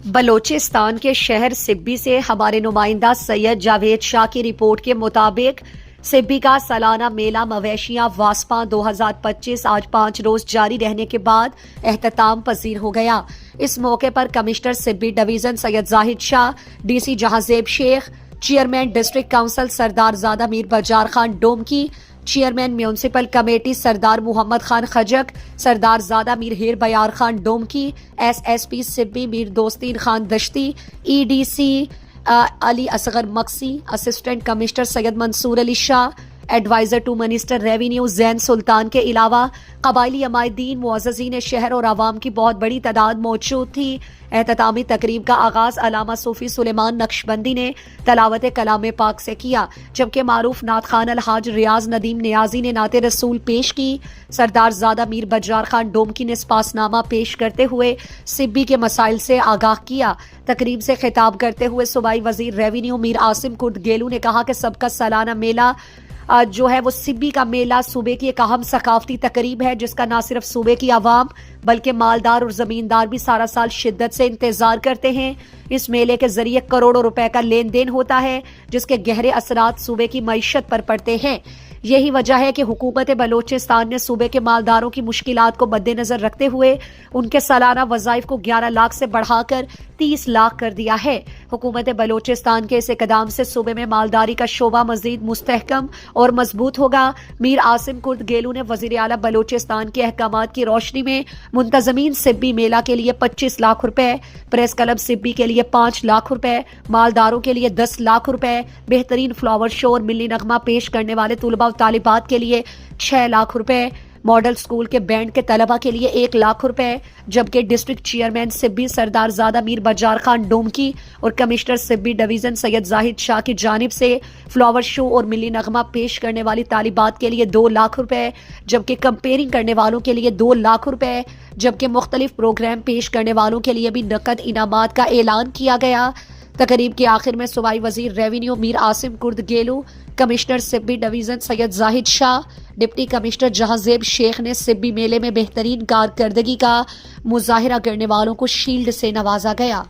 بلوچستان کے شہر سبی سے ہمارے نمائندہ سید جاوید شاہ کی رپورٹ کے مطابق سبی کا سالانہ میلہ مویشیاں واسپاں 2025 آج 5 روز جاری رہنے کے بعد اختتام پذیر ہو گیا۔ اس موقع پر commissioner Sibi division Syed Zahid Shah, D C Jahanzeb Sheikh, chairman district council Sardarzada Mir Bijar Khan Domki, chairman municipal committee Sardar Muhammad Khan Khajak, Sardarzada Mir Hair Biyar Khan Domki, S P Sibi Mir Dostain Khan Dashti, A D C Ali Asghar Maksi, assistant commissioner Syed Mansoor Ali Shah, adviser to minister revenue Zain Sultan کے علاوہ قبائلی عمائدین، معززین شہر اور عوام کی بہت بڑی تعداد موجود تھی۔ اختتامی تقریب کا آغاز علامہ صوفی سلیمان نقشبندی نے تلاوت کلام پاک سے کیا، جبکہ معروف نعت خوان الحاج ریاض ندیم نیازی نے نعت رسول پیش کی۔ سردار زادہ میر بجار خان ڈومکی نے سپاس نامہ پیش کرتے ہوئے سبی کے مسائل سے آگاہ کیا۔ تقریب سے خطاب کرتے ہوئے صوبائی وزیر ریونیو میر عاصم کرد گیلو نے کہا کہ سب کا سالانہ میلہ جو ہے وہ سبی کا میلہ صوبے کی ایک اہم ثقافتی تقریب ہے، جس کا نہ صرف صوبے کی عوام بلکہ مالدار اور زمیندار بھی سارا سال شدت سے انتظار کرتے ہیں۔ اس میلے کے ذریعے کروڑوں روپے کا لین دین ہوتا ہے، جس کے گہرے اثرات صوبے کی معیشت پر پڑتے ہیں۔ یہی وجہ ہے کہ حکومت بلوچستان نے صوبے کے مالداروں کی مشکلات کو مد نظر رکھتے ہوئے ان کے سالانہ وظائف کو 11 لاکھ سے بڑھا کر 30 لاکھ کر دیا ہے۔ حکومت بلوچستان کے اس اقدام سے صوبے میں مالداری کا شعبہ مزید مستحکم اور مضبوط ہوگا۔ میر عاصم کرد گیلو نے وزیر اعلیٰ بلوچستان کے احکامات کی روشنی میں منتظمین سبی میلہ کے لیے 25 لاکھ روپے، پریس کلب سبی کے لیے 5 لاکھ روپے، مالداروں کے لیے 10 لاکھ روپے، بہترین فلاور شو اور ملی نغمہ پیش کرنے والے طلباء و طالبات کے لیے 6 لاکھ روپے، ماڈل سکول کے بینڈ کے طلبہ کے لیے 1 لاکھ روپے، جبکہ ڈسٹرکٹ چیئرمین سبی سردار زادہ میر بجار خان ڈومکی اور کمشنر سبی ڈویژن سید زاہد شاہ کی جانب سے فلاور شو اور ملی نغمہ پیش کرنے والی طالبات کے لیے 2 لاکھ روپے، جبکہ کمپیئرنگ کرنے والوں کے لیے 2 لاکھ روپے، جبکہ مختلف پروگرام پیش کرنے والوں کے لیے بھی نقد انعامات کا اعلان کیا گیا۔ تقریب کے آخر میں صوبائی وزیر ریونیو میر عاصم کرد گیلو، کمشنر سبی ڈویژن سید زاہد شاہ، ڈپٹی کمشنر جہانزیب شیخ نے سبی میلے میں بہترین کارکردگی کا مظاہرہ کرنے والوں کو شیلڈ سے نوازا گیا۔